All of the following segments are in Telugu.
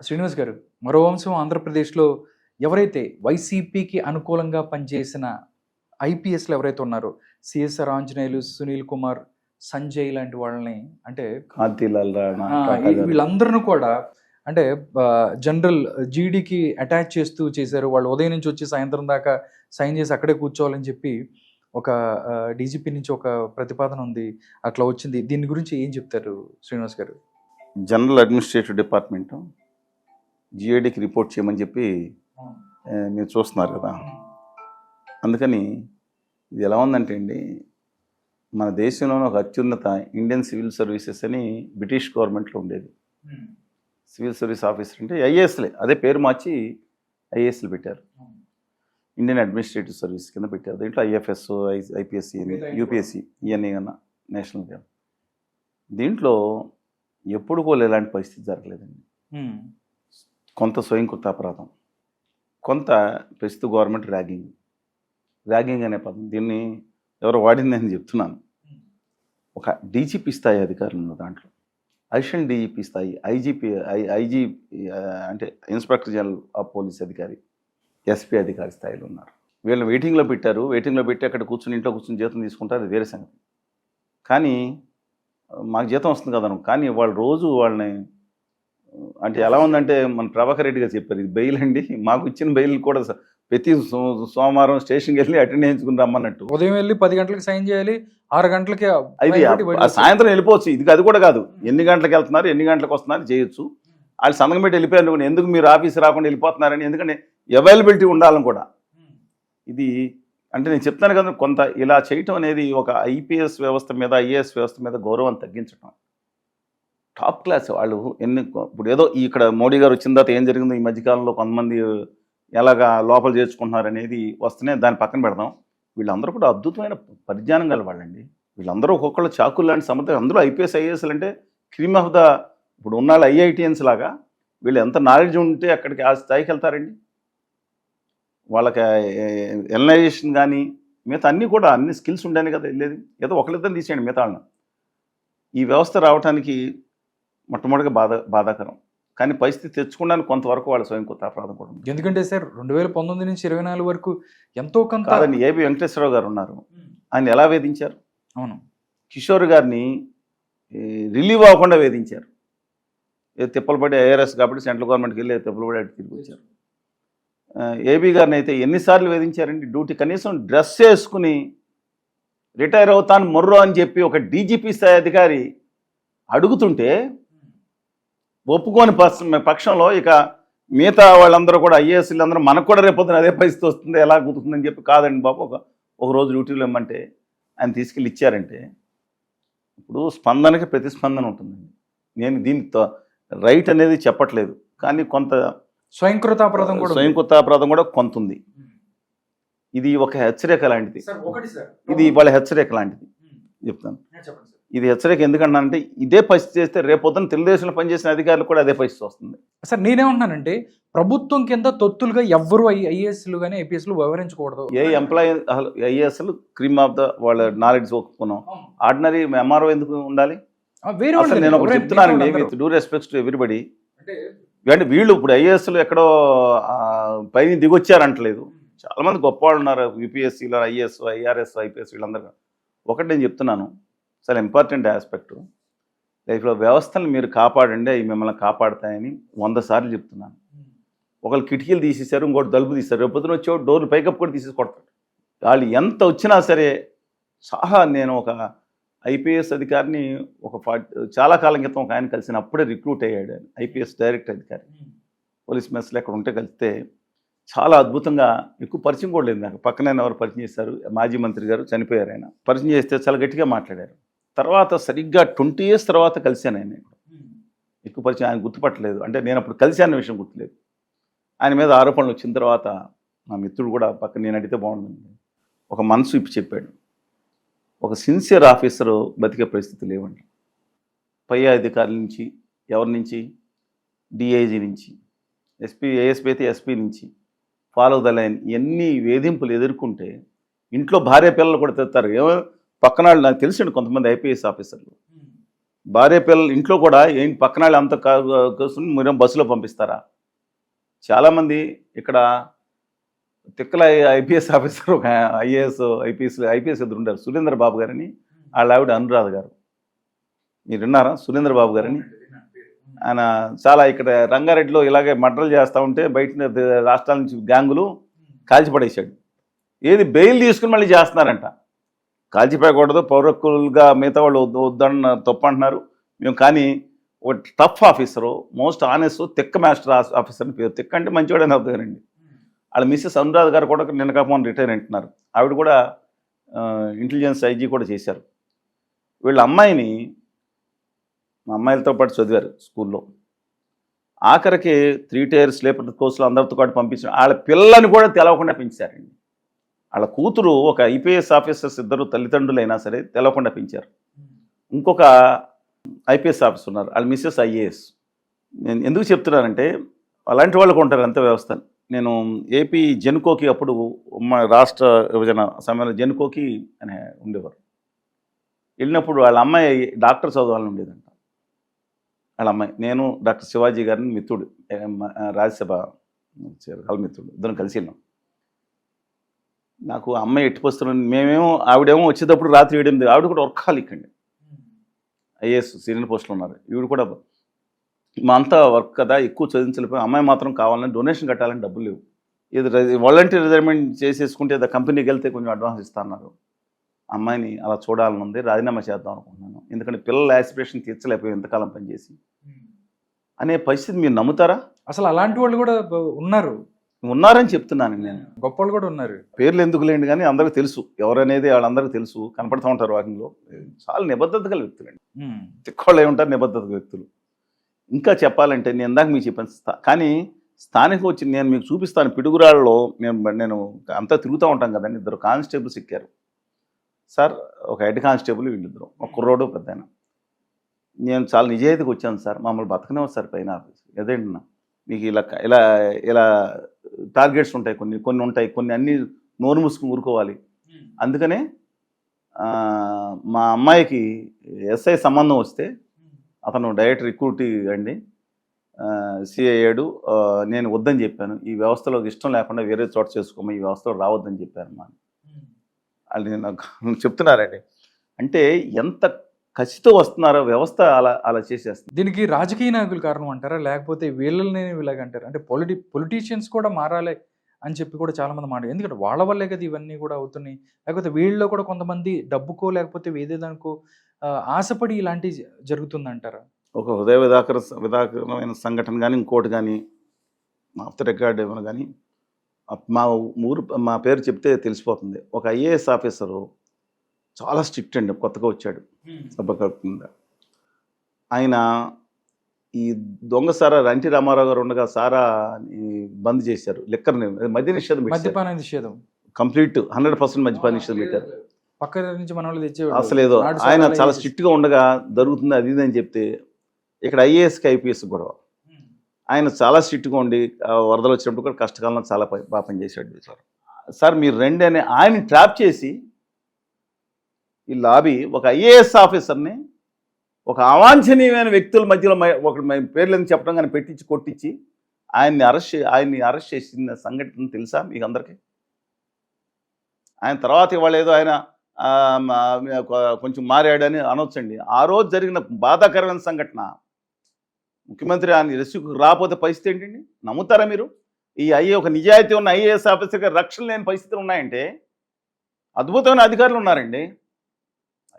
శ్రీనివాస్ గారు, మరో అంశం ఆంధ్రప్రదేశ్‌లో ఎవరైతే వైసీపీకి అనుకూలంగా పనిచేసిన ఐపీఎస్‌లు ఎవరైతే ఉన్నారో, సిఎస్ఆర్ ఆంజనేయులు, సునీల్ కుమార్, సంజయ్ లాంటి వాళ్ళని అంటే కాంతిలాల్ రాణా, ఆ! టాటా గారు. వీళ్ళందరిని కూడా అంటే జనరల్ జీడీకి అటాచ్ చేస్తూ చేశారు. వాళ్ళు ఉదయం నుంచి వచ్చి సాయంత్రం దాకా సైన్ చేసి అక్కడే కూర్చోవాలని చెప్పి ఒక డీజీపీ నుంచి ఒక ప్రతిపాదన ఉంది. అట్లా వచ్చింది. దీని గురించి ఏం చెప్తారు శ్రీనివాస్ గారు? జనరల్ అడ్మినిస్ట్రేటివ్ డిపార్ట్మెంట్ జిఐడికి రిపోర్ట్ చేయమని చెప్పి మీరు చూస్తున్నారు కదా. అందుకని ఇది ఎలా ఉందంటే అండి, మన దేశంలోనే ఒక అత్యున్నత ఇండియన్ సివిల్ సర్వీసెస్ అని బ్రిటిష్ గవర్నమెంట్లో ఉండేది. సివిల్ సర్వీస్ ఆఫీసర్ అంటే ఐఏఎస్లే, అదే పేరు మార్చి ఐఏఎస్లు పెట్టారు. ఇండియన్ అడ్మినిస్ట్రేటివ్ సర్వీస్ కింద పెట్టారు. దీంట్లో ఐఎఫ్ఎస్, ఐపీఎస్సి, యూపీఎస్సి ఇవన్నీ కన్నా నేషనల్ గా. దీంట్లో ఎప్పుడు కూడా ఇలాంటి పరిస్థితి జరగలేదండి. కొంత స్వయం కృతాపరాధం, కొంత ప్రస్తుత గవర్నమెంట్ ర్యాగింగ్ అనే పదం దీన్ని ఎవరు వాడిందని చెప్తున్నాను. ఒక డీజీపీ స్థాయి అధికారులు ఉన్నారు దాంట్లో, అడిషనల్ డీజీపీ స్థాయి, ఐజీ అంటే ఇన్స్పెక్టర్ జనరల్ ఆఫ్ పోలీస్ అధికారి, ఎస్పీ అధికారి స్థాయిలో ఉన్నారు. వీళ్ళని వెయిటింగ్లో పెట్టారు. వెయిటింగ్లో పెట్టి అక్కడ కూర్చుని ఇంట్లో కూర్చుని జీతం తీసుకుంటారు, అది వేరే సంగతి. కానీ మాకు జీతం వస్తుంది కదా, కానీ వాళ్ళు రోజు వాళ్ళని అంటే ఎలా ఉందంటే, మన ప్రభాకర్ రెడ్డి గారు చెప్పారు, ఇది బెయిల్ అండి, మాకు ఇచ్చిన బెయిల్ కూడా ప్రతి సోమవారం స్టేషన్కి వెళ్ళి అటెండ్ చేయించుకుని రమ్మన్నట్టు. ఉదయం వెళ్ళి 10 గంటలకు సైన్ చేయాలి, 6 గంటలకి అది సాయంత్రం వెళ్ళిపోవచ్చు. ఇది అది కూడా కాదు, ఎన్ని గంటలకు వెళ్తున్నారు, ఎన్ని గంటలకు వస్తున్నారు చేయొచ్చు. వాళ్ళు సంతకం పెట్టి వెళ్ళిపోయారు, ఎందుకు మీరు ఆఫీస్ రాకుండా వెళ్ళిపోతున్నారని. ఎందుకంటే అవైలబిలిటీ ఉండాలని కూడా. ఇది అంటే నేను చెప్తాను కదా, కొంత ఇలా చేయటం అనేది ఒక ఐపీఎస్ వ్యవస్థ మీద, ఐఏఎస్ వ్యవస్థ మీద గౌరవం తగ్గించడం. టాప్ క్లాస్ వాళ్ళు ఇప్పుడు ఏదో ఇక్కడ మోడీ గారు వచ్చిన తర్వాత ఏం జరిగిందో ఈ మధ్యకాలంలో కొంతమంది ఎలాగా లోపల చేర్చుకుంటున్నారు అనేది వస్తేనే దాన్ని పక్కన పెడదాం. వీళ్ళందరూ కూడా అద్భుతమైన పరిజ్ఞానం గల వాళ్ళండి. వీళ్ళందరూ ఒక్కొక్కళ్ళు చాకులు లాంటి సమర్థం. అందులో ఐపీఎస్ ఐఏఎస్లు అంటే క్రీమ్ ఆఫ్ ద, ఇప్పుడు ఉన్న ఐఐటిఎన్స్ లాగా వీళ్ళు ఎంత నాలెడ్జ్ ఉంటే అక్కడికి ఆ స్థాయికి వెళ్తారండి. వాళ్ళకి ఎనలైజేషన్ కానీ మిగతా అన్నీ కూడా అన్ని స్కిల్స్ ఉండాలి కదా వెళ్ళేది. ఏదో ఒకరిద్దరు తీసేయండి మిగతా వాళ్ళని. ఈ వ్యవస్థ రావడానికి మొట్టమొదటిగా బాధాకరం. కానీ పరిస్థితి తెచ్చుకోవడానికి కొంతవరకు వాళ్ళ స్వయం కొత్త అపరాధం కూడా ఉంది. ఎందుకంటే సార్ 2019 నుంచి 24 వరకు ఎంతో కొంత కాదండి. ఏబి వెంకటేశ్వరరావు గారు ఉన్నారు, ఆయన ఎలా వేధించారు? అవును, కిషోర్ గారిని రిలీవ్ అవ్వకుండా వేధించారు. తిప్పలపడి ఐఆర్ఎస్ కాబట్టి సెంట్రల్ గవర్నమెంట్కి వెళ్ళి తిప్పలపడి అటు తిరిగి వచ్చారు. ఏబీ గారిని అయితే ఎన్నిసార్లు వేధించారండి. డ్యూటీ కనీసం డ్రెస్ వేసుకుని రిటైర్ అవుతాను మొర్రో అని చెప్పి ఒక డీజీపీ స్థాయి అధికారి అడుగుతుంటే ఒప్పుకోని పక్షంలో ఇక మిగతా వాళ్ళందరూ కూడా ఐఏఎస్లు అందరూ మనకు కూడా రేపొద్దున అదే పరిస్థితి వస్తుంది, ఎలా కుదురుతుందని చెప్పి కాదండి బాబు ఒక రోజు డ్యూటీలో ఇమ్మంటే ఆయన తీసుకెళ్ళి ఇచ్చారంటే. ఇప్పుడు స్పందనకి ప్రతిస్పందన ఉంటుందండి. నేను దీనికి రైట్ అనేది చెప్పట్లేదు, కానీ కొంత స్వయంకృతాపరాధం కూడా కొంత ఉంది. ఇది ఒక హెచ్చరిక లాంటిది. ఇది వాళ్ళ హెచ్చరిక లాంటిది చెప్తాను. ఇది హెచ్చరిక ఎందుకంటానంటే, ఇదే పరిస్థితి చేస్తే రేపొద్దున తెలుగుదేశంలో పనిచేసిన అధికారులు కూడా అదే పరిస్థితి వస్తుంది. సార్ నేనేమంటున్నానంటే, ప్రభుత్వం కింద తొత్తులుగా ఎవ్వరు ఐఏఎస్లు కానీ ఐపీఎస్లు వ్యవహరించకూడదు. ఏ ఎంప్లాయీ ఐఏఎస్లు క్రీమ్ ఆఫ్ ద వాళ్ళ నాలెడ్జ్ ఒప్పుకున్నాం, ఆర్డినరీ ఎంఆర్ఓ ఎందుకు ఉండాలి? అసలు నేను ఒకటి చెప్తున్నానండి, with due respects to everybody. అంటే వీళ్ళు ఇప్పుడు ఐఏఎస్లు ఎక్కడో పైన దిగొచ్చారంటలేదు. చాలా మంది గొప్ప వాళ్ళు ఉన్నారు యూపీఎస్సీలో, ఐఏఎస్, ఐఆర్ఎస్, ఐపీఎస్ వీళ్ళందరూ. ఒకటి నేను చెప్తున్నాను, చాలా ఇంపార్టెంట్ ఆస్పెక్ట్ లైఫ్లో, వ్యవస్థను మీరు కాపాడండి, అవి మిమ్మల్ని కాపాడుతాయని 100 సార్లు చెప్తున్నాను. ఒకళ్ళు కిటికీలు తీసేశారు, ఇంకోటి తలుపు తీశారు, రేపొద్దున వచ్చేవాడు డోర్లు పైకప్పు కూడా తీసేసి కొడతాడు. వాళ్ళు ఎంత వచ్చినా సరే నేను ఒక ఐపీఎస్ అధికారిని చాలా కాలం క్రితం ఒక ఆయన కలిసిన, అప్పుడే రిక్రూట్ అయ్యాడు ఆయన, ఐపీఎస్ డైరెక్ట్ అధికారి. పోలీస్ మెస్లో ఎక్కడ ఉంటే కలిస్తే చాలా అద్భుతంగా, ఎక్కువ పరిచయం కూడా లేదు నాకు. పక్కన ఎవరు పరిచయం చేశారు, మాజీ మంత్రి గారు చనిపోయారు. ఆయన పరిచయం చేస్తే చాలా గట్టిగా మాట్లాడారు. తర్వాత సరిగ్గా 20 years తర్వాత కలిశాను ఆయన. ఎక్కువ పరిచయం, ఆయన గుర్తుపట్టలేదు, అంటే నేను అప్పుడు కలిశాను విషయం గుర్తులేదు. ఆయన మీద ఆరోపణలు వచ్చిన తర్వాత మా మిత్రుడు కూడా పక్కన, నేను అడిగితే బాగుంటుంది, ఒక మనసు ఇప్పి చెప్పాడు, ఒక సిన్సియర్ ఆఫీసరు బతికే పరిస్థితి లేవండి. పై అధికారుల నుంచి, ఎవరి నుంచి, డిఐజీ నుంచి, ఎస్పీ, ఏఎస్పీ అయితే ఎస్పీ నుంచి, ఫాలో ద లైన్, ఎన్ని వేధింపులు ఎదుర్కొంటే ఇంట్లో భార్య పిల్లలు కూడా తెస్తారు. ఏమో పక్కన నాకు తెలిసిన కొంతమంది ఐపీఎస్ ఆఫీసర్లు భార్య పిల్లలు ఇంట్లో కూడా ఏంటి పక్కన వాళ్ళు అంత కూర్చుని మీరు బస్సులో పంపిస్తారా? చాలామంది ఇక్కడ తిక్కల ఐపీఎస్ ఆఫీసర్, ఒక ఐపీఎస్ ఇద్దరు ఉంటారు, సురేంద్ర బాబు గారని, వాళ్ళ ఆవిడ అనురాధ గారు. మీరు విన్నారా సురేంద్ర బాబు గారని? ఆయన చాలా ఇక్కడ రంగారెడ్డిలో ఇలాగే మర్డర్లు చేస్తూ ఉంటే బయట రాష్ట్రాల నుంచి గ్యాంగులు కాల్చిపడేశాడు. ఏది బెయిల్ తీసుకుని మళ్ళీ చేస్తున్నారంట. కాల్చిపోయకూడదు, పౌరక్కులుగా మిగతా వాళ్ళు వద్దన్న తప్పు అంటున్నారు మేము. కానీ ఒక టఫ్ ఆఫీసరు, మోస్ట్ ఆనెస్ట్, తిక్క మాస్టర్ ఆఫీసర్ అని పేరు. తిక్క అంటే మంచివాడని అవుతారండి. వాళ్ళ మిస్సెస్ అనురాధ గారు కూడా నిన్న కాకపోతే రిటైర్ అంటున్నారు. ఆవిడ కూడా ఇంటెలిజెన్స్ ఐజీ కూడా చేశారు. వీళ్ళ అమ్మాయిని మా అమ్మాయిలతో పాటు చదివారు స్కూల్లో. ఆఖరికి 3 tier స్లీపర్ కోర్సులో అందరితో పాటు పంపించారు. వాళ్ళ పిల్లని కూడా తెలవకుండా పెంచారండి. వాళ్ళ కూతురు ఒక ఐపీఎస్ ఆఫీసర్స్, ఇద్దరు తల్లిదండ్రులు అయినా సరే తెలవకుండా పెంచారు. ఇంకొక ఐపీఎస్ ఆఫీసర్ ఉన్నారు, వాళ్ళ మిస్సెస్ ఐఏఎస్. నేను ఎందుకు చెప్తున్నానంటే అలాంటి వాళ్ళకు ఉంటారు అంత వ్యవస్థ. నేను ఏపీ జెన్కోకి అప్పుడు రాష్ట్ర విభజన సమయంలో జెన్కోకి అని ఉండేవారు. వెళ్ళినప్పుడు వాళ్ళ అమ్మాయి డాక్టర్ చదవాలని ఉండేదంట. వాళ్ళ అమ్మాయి, నేను డాక్టర్ శివాజీ గారిని మిత్రుడు, రాజ్యసభ మిత్రుడు, ఇద్దరం కలిసి వెళ్ళాం. నాకు అమ్మాయి ఎట్టిపోస్తున్నాను, మేమేమో ఆవిడేమో వచ్చేటప్పుడు రాత్రి 7-8, ఆవిడ కూడా వర్క్ హాలిక్ అండి, ఐఏఎస్ సీనియర్ పోస్టులు ఉన్నారు. ఈవిడ కూడా మా అంతా వర్క్ కదా, ఎక్కువ చదివించలేకపోయి, అమ్మాయి మాత్రం కావాలని డొనేషన్ కట్టాలని డబ్బులు లేవు. ఇది వాలంటీర్ రిటైర్మెంట్ చేసేసుకుంటే ఏదో కంపెనీకి వెళ్తే కొంచెం అడ్వాన్స్ ఇస్తున్నారు. అమ్మాయిని అలా చూడాలని ఉంది, రాజీనామా చేద్దాం అనుకుంటున్నాను. ఎందుకంటే పిల్లల యాస్పిరేషన్ తీర్చలేకపోయి ఎంతకాలం పనిచేసి అనే పరిస్థితి మీరు నమ్ముతారా? అసలు అలాంటి వాళ్ళు కూడా ఉన్నారని చెప్తున్నాను నేను. గొప్ప వాళ్ళు కూడా ఉన్నారు. పేర్లు ఎందుకు లేండి కానీ అందరికీ తెలుసు ఎవరనేది, వాళ్ళందరికీ తెలుసు, కనపడుతూ ఉంటారు వాకింగ్లో. చాలా నిబద్ధత గల వ్యక్తులండి, తిక్కోళ్ళు ఏమి ఉంటారు నిబద్ధత వ్యక్తులు. ఇంకా చెప్పాలంటే నేను ఇందాక మీకు చెప్పాను, కానీ స్థానిక వచ్చి నేను మీకు చూపిస్తాను. పిడుగురాళ్ళలో నేను అంతా తిరుగుతూ ఉంటాం కదండి. 2 కానిస్టేబుల్స్ ఎక్కారు సార్, ఒక హెడ్ కానిస్టేబుల్, వీళ్ళిద్దరు, ఒక కుర్రోడు పెద్ద ఆయన. నేను చాలా నిజాయితీకి వచ్చాను సార్, మమ్మల్ని బతకనేవారు సార్ పైన ఆఫీస్. ఏదేంటన్నా మీకు ఇలా ఇలా ఇలా టార్గెట్స్ ఉంటాయి, కొన్ని ఉంటాయి, కొన్ని అన్నీ నోరు మూసుకుని ఊరుకోవాలి. అందుకనే మా అమ్మాయికి ఎస్ఐ సంబంధం వస్తే అతను డైరెక్ట్ రిక్రూట్ అండి, సిఐ అయ్యాడు. నేను వద్దని చెప్పాను, ఈ వ్యవస్థలో ఇష్టం లేకుండా వేరే చోట చేసుకోమని, ఈ వ్యవస్థలో రావద్దని చెప్పారు మా వాళ్ళు నాకు చెప్తున్నారండి. అంటే ఎంత కసితో వస్తున్నారో వ్యవస్థ అలా చేసేస్తుంది. దీనికి రాజకీయ నాయకులు కారణం అంటారా, లేకపోతే వీళ్ళని ఇలాగంటారు? అంటే పొలిటీషియన్స్ కూడా మారాలి అని చెప్పి కూడా చాలా మంది మాట, ఎందుకంటే వాళ్ళ వల్లే కదా ఇవన్నీ కూడా అవుతున్నాయి. లేకపోతే వీళ్ళలో కూడా కొంతమంది డబ్బుకో లేకపోతే వేదేదానికో ఆశపడి ఇలాంటివి జరుగుతుందంటారా? ఒక విధాకరమైన సంఘటన కానీ ఇంకోటి కానీ ఆఫ్ ద రికార్డ్ ఏమైనా కానీ మా పేరు చెప్తే తెలిసిపోతుంది. ఒక ఐఏఎస్ ఆఫీసరు చాలా స్ట్రిక్ట్ అండి, కొత్తగా వచ్చాడు సభ కింద. ఆయన ఈ దొంగ సారా ఎన్టీ రామారావు గారు ఉండగా సారా బంద్ చేశారు, లిక్కర్ మద్య నిషేధం కంప్లీట్ 100% మద్యపాన నిషేధం పెట్టారు. పక్క నుంచి మన వాళ్ళు తెచ్చే అసలు ఏదో ఆయన చాలా స్ట్రిక్ట్గా ఉండగా జరుగుతుంది అది ఇది అని చెప్తే ఇక్కడ ఐఏఎస్కి ఐపీఎస్ గొడవ. ఆయన చాలా స్ట్రిక్ట్గా ఉండి వరదలు వచ్చినప్పుడు కూడా కష్టకాలంలో చాలా బాగా పనిచేశాడు సార్. మీరు రండి అని ఆయన ట్రాప్ చేసి ఈ లాబీ ఒక ఐఏఎస్ ఆఫీసర్ని ఒక అవాంఛనీయమైన వ్యక్తుల మధ్యలో ఒక పేర్లను చెప్పడం కానీ పెట్టించి కొట్టించి ఆయన్ని అరెస్ట్ చేసిన సంఘటన తెలుసా మీకు అందరికీ? ఆయన తర్వాత ఇవాళ ఏదో ఆయన కొంచెం మారాడని అనొచ్చండి. ఆ రోజు జరిగిన బాధాకరమైన సంఘటన, ముఖ్యమంత్రి ఆయన రెస్క్యూకి రాకపోతే పరిస్థితి ఏంటండి? నమ్ముతారా మీరు? ఒక నిజాయితీ ఉన్న ఐఏఎస్ ఆఫీసర్గా రక్షణ లేని పరిస్థితులు ఉన్నాయంటే అద్భుతమైన అధికారులు ఉన్నారండి.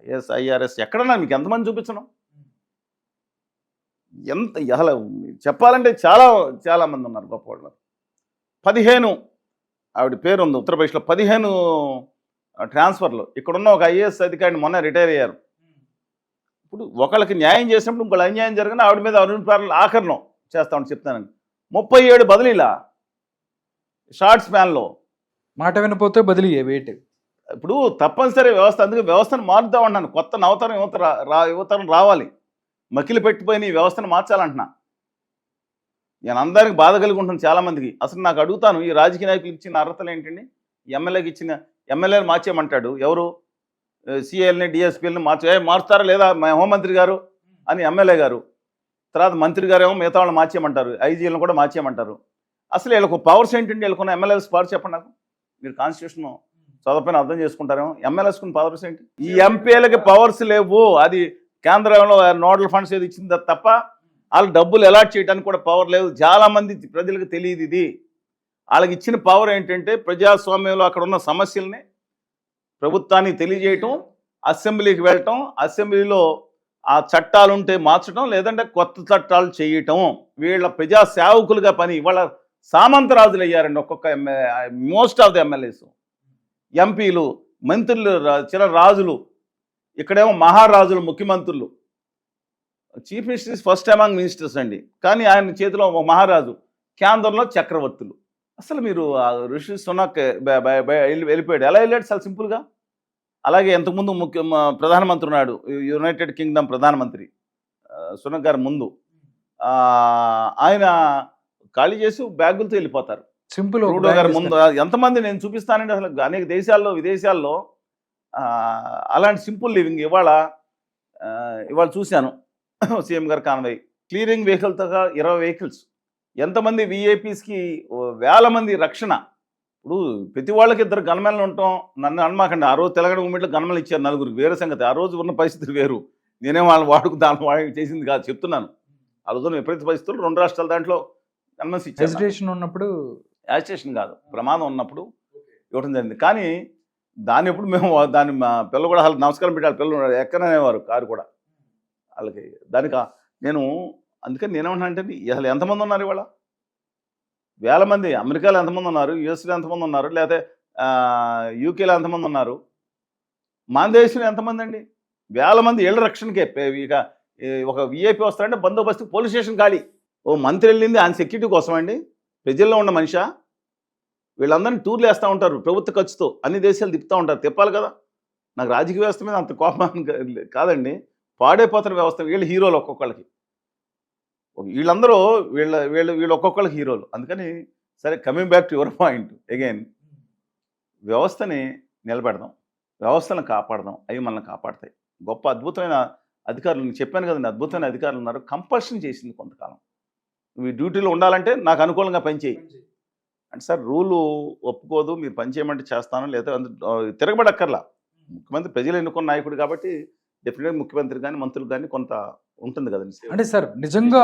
ఐఏఎస్ ఐఆర్ఎస్ ఎక్కడన్నా మీకు ఎంతమంది చూపించడం? అసలు చెప్పాలంటే చాలా మంది ఉన్నారు గొప్పవాళ్ళు. 15 ఆవిడ పేరు ఉంది ఉత్తరప్రదేశ్లో, 15 ట్రాన్స్ఫర్లు. ఇక్కడున్న ఒక ఐఏఎస్ అధికారిని మొన్న రిటైర్ అయ్యారు. ఇప్పుడు ఒకళ్ళకి న్యాయం చేసినప్పుడు ఇంకోళ్ళు అన్యాయం జరిగిన ఆవిడ మీద అరుణ్ ఆఖరణం చేస్తామని చెప్తానండి. 37 బదిలీలా షార్ట్ స్పాన్లో. మాట వినపోతే బదిలీ వెయిట్. ఇప్పుడు తప్పనిసరి వ్యవస్థ, అందుకే వ్యవస్థను మారుద్దాం అంటున్నాను. కొత్త నవతరం యువతరం రావాలి, మకిలి పెట్టిపోయిన ఈ వ్యవస్థను మార్చాలంటున్నా. నేను అందరికి బాధ కలిగి ఉంటాను చాలామందికి. అసలు నాకు అడుగుతాను, ఈ రాజకీయ నాయకులు ఇచ్చిన అర్హతలు ఏంటండి? ఎమ్మెల్యేని మార్చేయమంటాడు ఎవరు? సిఐల్ని డిఎస్పీలని మారుస్తారా లేదా? హోంమంత్రి గారు అని ఎమ్మెల్యే గారు, తర్వాత మంత్రి గారేమో మిగతా వాళ్ళని మార్చేయమంటారు, ఐజీలను కూడా మార్చేయమంటారు. అసలు వీళ్ళకు పవర్స్ ఏంటండి? వీళ్ళకున్న ఎమ్మెల్యేస్ పవర్స్ చెప్పండి నాకు. మీరు కాన్స్టిట్యూషన్ చదవపైన అర్థం చేసుకుంటారేమో. ఎమ్మెల్యేస్కున్న పవర్స్ ఏంటి? ఈ ఎంపీలకి పవర్స్ లేవు. అది కేంద్రంలో నోడల్ ఫండ్స్ ఏది ఇచ్చింది తప్ప వాళ్ళు డబ్బులు అలాట్ చేయడానికి కూడా పవర్ లేదు. చాలా మంది ప్రజలకు తెలియదు ఇది. వాళ్ళకి ఇచ్చిన పవర్ ఏంటంటే ప్రజాస్వామ్యంలో అక్కడ ఉన్న సమస్యల్ని ప్రభుత్వానికి తెలియజేయటం, అసెంబ్లీకి వెళ్ళటం, అసెంబ్లీలో ఆ చట్టాలు ఉంటే మార్చడం, లేదంటే కొత్త చట్టాలు చేయటం. వీళ్ళ ప్రజా సేవకులుగా పని. వాళ్ళ సామంతరాజులు అయ్యారండి ఒక్కొక్క మోస్ట్ ఆఫ్ ది ఎమ్మెల్యేస్. ఎంపీలు, మంత్రులు, చిన్న రాజులు, ఇక్కడేమో మహారాజులు, ముఖ్యమంత్రులు. Chief minister is first among ministers అండి, కానీ ఆయన చేతిలో ఒక మహారాజు, కేంద్రంలో చక్రవర్తులు. అసలు మీరు ఋషి సునక్ వెళ్ళిపోయాడు. ఎలా వెళ్ళాడు? చాలా సింపుల్గా. అలాగే ఇంతకుముందు ప్రధానమంత్రి ఉన్నాడు, యునైటెడ్ కింగ్డమ్ ప్రధానమంత్రి సునక్ గారి ముందు. ఆయన ఖాళీ చేసి బ్యాగులతో వెళ్ళిపోతారు. సింపుల్. ట్రూడో గారి ముందు ఎంతమంది నేను చూపిస్తానండి. అసలు అనేక దేశాల్లో, విదేశాల్లో అలాంటి సింపుల్ లివింగ్. ఇవాళ చూశాను సీఎం గారు కాన్వాయ్ క్లియరింగ్ వెహికల్తో 20 వెహికల్స్. ఎంతమంది విఐపీస్కి వేల మంది రక్షణ. ఇప్పుడు ప్రతి వాళ్ళకి 2 గన్మెన్లు ఉంటాం. నన్ను అనమాకండి. ఆ రోజు తెలంగాణ మూమెంట్లో గన్మెన్లు ఇచ్చారు 4, వేరే సంగతి. ఆ రోజు ఉన్న పరిస్థితులు వేరు. నేనే వాళ్ళ వాడికి చేసింది కాదు, చెప్తున్నాను. ఆ రోజు విపరీత పరిస్థితులు 2 రాష్ట్రాల దాంట్లో గన్మెన్స్ ఇచ్చారు. హెసిటేషన్ ఉన్నప్పుడు, యాజిటేషన్ కాదు, ప్రమాదం ఉన్నప్పుడు ఇవ్వడం జరిగింది. కానీ దాన్ని ఎప్పుడు మేము దాన్ని మా పిల్లలు కూడా వాళ్ళకి నమస్కారం పెట్టాలి. పిల్లలు ఎక్కననేవారు కారు కూడా వాళ్ళకి. దానికి నేను అందుకని నేనేమన్నా అంటే అసలు ఎంతమంది ఉన్నారు ఇవాళ? వేల మంది. అమెరికాలో ఎంతమంది ఉన్నారు, యుఎస్లో ఎంతమంది ఉన్నారు, లేకపోతే యూకేలో ఎంతమంది ఉన్నారు, మన దేశంలో ఎంతమంది అండి? వేల మంది ఏళ్ళ రక్షణకే. ఇక ఒక విఐపీ వస్తారంటే బందోబస్తు పోలీస్ స్టేషన్ ఖాళీ. ఓ మంత్రి వెళ్ళింది ఆయన సెక్యూరిటీ కోసం అండి? ప్రజల్లో ఉన్న మనిషా? వీళ్ళందరినీ టూర్లు వేస్తూ ఉంటారు ప్రభుత్వ ఖర్చుతో, అన్ని దేశాలు తిప్పుతూ ఉంటారు. తిప్పాలి కదా. నాకు రాజకీయ వ్యవస్థ మీద అంత కోపం కాదండి, పాడైపోతున్న వ్యవస్థ. వీళ్ళు హీరోలు ఒక్కొక్కళ్ళకి. వీళ్ళందరూ వీళ్ళు ఒక్కొక్కళ్ళకి హీరోలు. అందుకని సరే, coming back to your point again, వ్యవస్థని నిలబెడదాం, వ్యవస్థలను కాపాడదాం. అవి మనల్ని కాపాడతాయి. గొప్ప అద్భుతమైన అధికారులు, నేను చెప్పాను కదండి, అద్భుతమైన అధికారులు ఉన్నారు. కంపల్షన్ చేసింది కొంతకాలం. మీ డ్యూటీలో ఉండాలంటే నాకు అనుకూలంగా పనిచేయి అంటే, సార్ రూలు ఒప్పుకోదు, మీరు పని చేయమంటే చేస్తాను, లేదా తిరగబడక్కర్లా. ముఖ్యమంత్రి ప్రజలు ఎన్నుకున్న నాయకుడు కాబట్టి డెఫినెట్గా ముఖ్యమంత్రి కానీ మంత్రులు కానీ కొంత ఉంటుంది కదండి. అంటే సార్ నిజంగా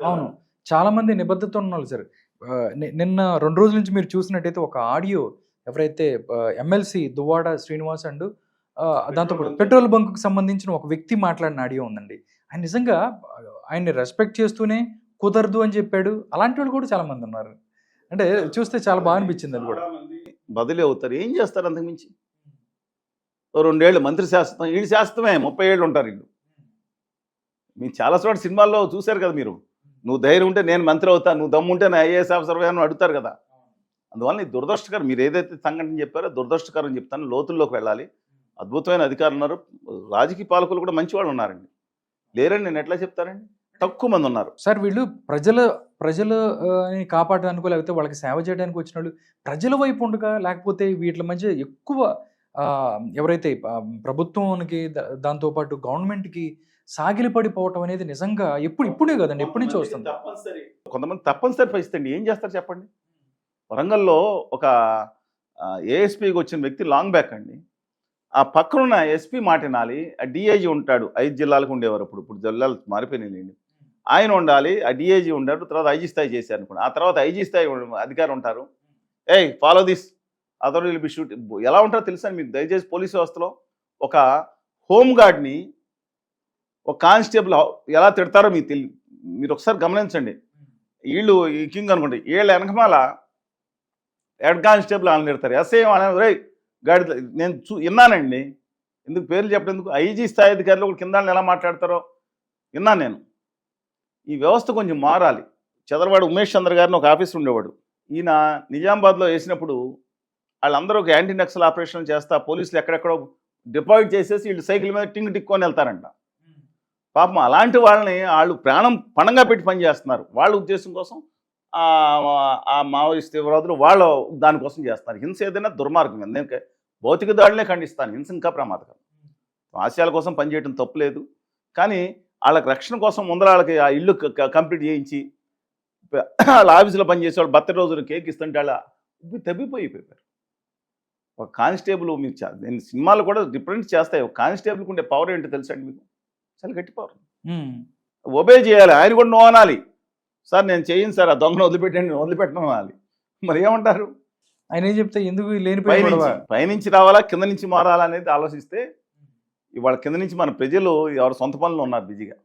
అవును, చాలా మంది నిబద్ధత ఉన్నవాళ్ళు సార్. నిన్న 2 రోజుల నుంచి మీరు చూసినట్టయితే ఒక ఆడియో, ఎవరైతే ఎమ్మెల్సీ దువ్వాడ శ్రీనివాస్ అండ్ దాంతోపాటు పెట్రోల్ బంక్కి సంబంధించిన ఒక వ్యక్తి మాట్లాడిన ఆడియో ఉందండి. ఆయన నిజంగా ఆయన్ని రెస్పెక్ట్ చేస్తూనే కుదరదు అని చెప్పాడు. అలాంటి వాళ్ళు కూడా చాలా మంది ఉన్నారు. అంటే చూస్తే చాలా బాగా అనిపించింది. అది కూడా బదిలీ అవుతారు, ఏం చేస్తారు అంతకుమించి? 2 ఏళ్ళు మంత్రి శాశ్వతం, వీళ్ళు శాశ్వతమే 30 ఏళ్ళు ఉంటారు వీళ్ళు. మీరు చాలా చోట్ల సినిమాల్లో చూశారు కదా మీరు. నువ్వు ధైర్యం ఉంటే నేను మంత్రి అవుతా, నువ్వు దమ్ము ఉంటే నా ఐఏఎస్ ఆఫీసర్ అని అడుగుతారు కదా. అందువల్ల ఇది దురదృష్టకరం. మీరు ఏదైతే సంఘటన చెప్పారో దురదృష్టకరం చెప్తాను. లోతుల్లోకి వెళ్ళాలి. అద్భుతమైన అధికారులు ఉన్నారు, రాజకీయ పాలకులు కూడా మంచి వాళ్ళు ఉన్నారండి. లేరని నేను ఎట్లా చెప్తానండి? తక్కువ మంది ఉన్నారు సార్. వీళ్ళు ప్రజలు కాపాడడానికి, లేకపోతే వాళ్ళకి సేవ చేయడానికి వచ్చిన వాళ్ళు ప్రజల వైపు ఉండగా, లేకపోతే వీటి మధ్య ఎక్కువ ఎవరైతే ప్రభుత్వానికి దాంతోపాటు గవర్నమెంట్కి సాగిలిపడిపోవటం అనేది నిజంగా ఇప్పుడే కదండి, ఎప్పటి నుంచో వస్తుంది. కొంతమంది తప్పనిసరి పరిస్థితి. ఏం చేస్తారు చెప్పండి? వరంగల్లో ఒక ఏఎస్పీకి వచ్చిన వ్యక్తి లాంగ్ బ్యాక్ అండి. ఆ పక్కనున్న ఎస్పీ మాట వినాలి. ఆ డిఐజీ ఉంటాడు, 5 జిల్లాలకు ఉండేవారు. ఇప్పుడు జిల్లాలు మారిపోయినాయి. ఆయన ఉండాలి, ఆ డిఐజీ ఉంటాడు, తర్వాత ఐజీ స్థాయి చేశారు అనుకోండి. ఆ తర్వాత ఐజీ స్థాయి అధికారి ఉంటారు. Follow this other will be shoot. ఎలా ఉంటారో తెలుసా మీకు? దయచేసి పోలీస్ వ్యవస్థలో ఒక హోంగార్డ్ని, ఒక కానిస్టేబుల్ ఎలా తిడతారో మీరు ఒకసారి గమనించండి. వీళ్ళు ఈ కింగ్ అనుకోండి, వీళ్ళ వెనకమాల హెడ్ కానిస్టేబుల్ వాళ్ళని తిడతారు. ఎస్ఐ వాళ్ళని గాడి. నేను విన్నానండి, ఎందుకు పేర్లు చెప్పేందుకు. ఐజీ స్థాయి అధికారులు కూడా కింద ఎలా మాట్లాడతారో విన్నాను నేను. ఈ వ్యవస్థ కొంచెం మారాలి. చంద్రవాడు ఉమేష్ చంద్ర గారిని ఒక ఆఫీసర్ ఉండేవాడు. ఈయన నిజామాబాద్లో వేసినప్పుడు వాళ్ళందరూ ఒక యాంటీ నక్సల్ ఆపరేషన్ చేస్తా, పోలీసులు ఎక్కడెక్కడో డిపాజిట్ చేసేసి వీళ్ళు సైకిల్ మీద టిక్కొని వెళ్తారంట. పాపం అలాంటి వాళ్ళని వాళ్ళు ప్రాణం పణంగా పెట్టి పనిచేస్తున్నారు. వాళ్ళ ఉద్దేశం కోసం ఆ మావోయిస్ట్ తీవ్రవాదులు వాళ్ళ దానికోసం చేస్తున్నారు. హింస ఏదైనా దుర్మార్గం. ఎందుకంటే భౌతిక దాడులే ఖండిస్తాను, హింస ఇంకా ప్రమాదకరం. ఆశయాల కోసం పనిచేయడం తప్పులేదు, కానీ వాళ్ళకి రక్షణ కోసం ముందర వాళ్ళకి ఆ ఇల్లు కంప్లీట్ చేయించి వాళ్ళ ఆఫీసులో పనిచేసే వాళ్ళు బర్త్డే రోజున కేక్ ఇస్తుంటే వాళ్ళ తబ్బిపోయిపోయారు. ఒక కానిస్టేబుల్ మీకు నేను సినిమాలు కూడా రిప్రజెంట్ చేస్తాయి. ఒక కానిస్టేబుల్కి ఉండే పవర్ ఏంటో తెలుసండి మీకు? చాలా గట్టి పవర్. ఒబే చేయాలి. ఆయన కూడా నో అనాలి. సార్ నేను చేయను సార్, ఆ దొంగను వదిలిపెట్టండి, నేను వదిలిపెట్టను అనాలి. మరి ఏమంటారు? ఆయన ఏం చెప్తే ఎందుకు లేని పైనుంచి రావాలా కింద నుంచి మారాలా అనేది ఆలోచిస్తే ఇవాళ కింద నుంచి మన ప్రజలు ఎవరు సొంత పనులు ఉన్నారు బిజీగా.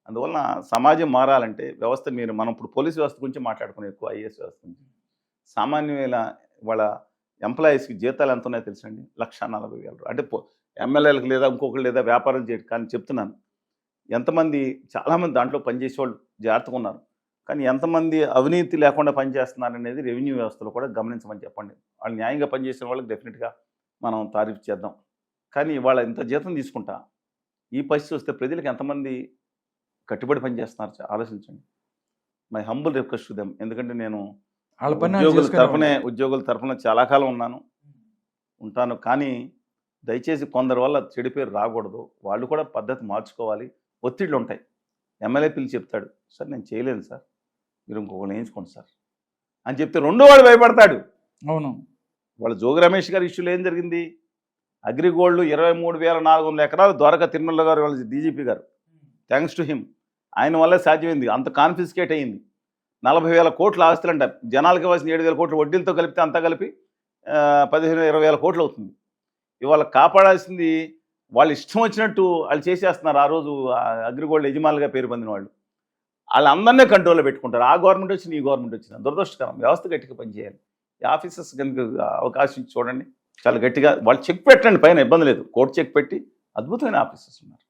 అందువలన సమాజం మారాలంటే వ్యవస్థ మనం ఇప్పుడు పోలీస్ వ్యవస్థ గురించి మాట్లాడుకునే ఎక్కువ, ఐఏఎస్ వ్యవస్థ గురించి. సామాన్యమైన వాళ్ళ ఎంప్లాయీస్కి జీతాలు ఎంత ఉన్నాయో తెలుసండి? 1,40,000. అంటే ఎమ్మెల్యేలకు లేదా ఇంకొకరు లేదా వ్యాపారం చేయడం కానీ చెప్తున్నాను. ఎంతమంది చాలామంది దాంట్లో పనిచేసే వాళ్ళు జాగ్రత్తగా ఉన్నారు, కానీ ఎంతమంది అవినీతి లేకుండా పనిచేస్తున్నారు అనేది రెవెన్యూ వ్యవస్థలో కూడా గమనించమని చెప్పండి. వాళ్ళు న్యాయంగా పనిచేసిన వాళ్ళకి డెఫినెట్గా మనం తారీఫ్ చేద్దాం. కానీ వాళ్ళ ఇంత జీతం తీసుకుంటా ఈ పరిస్థితి వస్తే ప్రజలకు ఎంతమంది కట్టుబడి పనిచేస్తున్నారు ఆలోచించండి. My humble request to them. ఎందుకంటే నేను ఉద్యోగుల తరఫున చాలా కాలం ఉంటాను. కానీ దయచేసి కొందరి వల్ల చెడు పేరు రాకూడదు. వాళ్ళు కూడా పద్ధతి మార్చుకోవాలి. ఒత్తిళ్ళు ఉంటాయి. ఎమ్మెల్యే పిలిచి చెప్తాడు, సార్ నేను చేయలేను సార్, మీరు ఇంకొకరు వేయించుకోండి సార్ అని చెప్తే రెండో వాడు భయపడతాడు. అవును. వాళ్ళ జోగి రమేష్ గారి ఇష్యూలో ఏం జరిగింది? అగ్రిగోల్డ్ 23,400 ఎకరాలు ద్వారకా తిరుమల గారు వాళ్ళ డీజీపీ గారు, థ్యాంక్స్ టు హిమ్, ఆయన వల్లే సాధ్యమైంది. అంత కాన్ఫిస్కేట్ అయ్యింది. 40,000 కోట్ల ఆస్తులంట. జనాలకి ఇవ్వాల్సిన 7,000 కోట్లు వడ్డీలతో కలిపితే అంతా కలిపి 15,000-20,000 కోట్లు అవుతుంది. ఇవాళ కాపాడాల్సింది వాళ్ళు ఇష్టం వచ్చినట్టు వాళ్ళు చేసేస్తున్నారు. ఆ రోజు అగ్రిగోల్డ్ యజమానులుగా పేరు పొందిన వాళ్ళందరినీ కంట్రోల్లో పెట్టుకుంటారు. ఆ గవర్నమెంట్ వచ్చింది, ఈ గవర్నమెంట్ వచ్చింది. దురదృష్టకరం. వ్యవస్థ గట్టిగా పనిచేయాలి. ఈ ఆఫీసర్స్ కనుక అవకాశం ఇచ్చి చూడండి, చాలా గట్టిగా వాళ్ళు చెక్ పెట్టండి, పైన ఇబ్బంది లేదు. కోర్టు చెక్ పెట్టి అద్భుతమైన ఆఫీసర్స్ ఉన్నారు.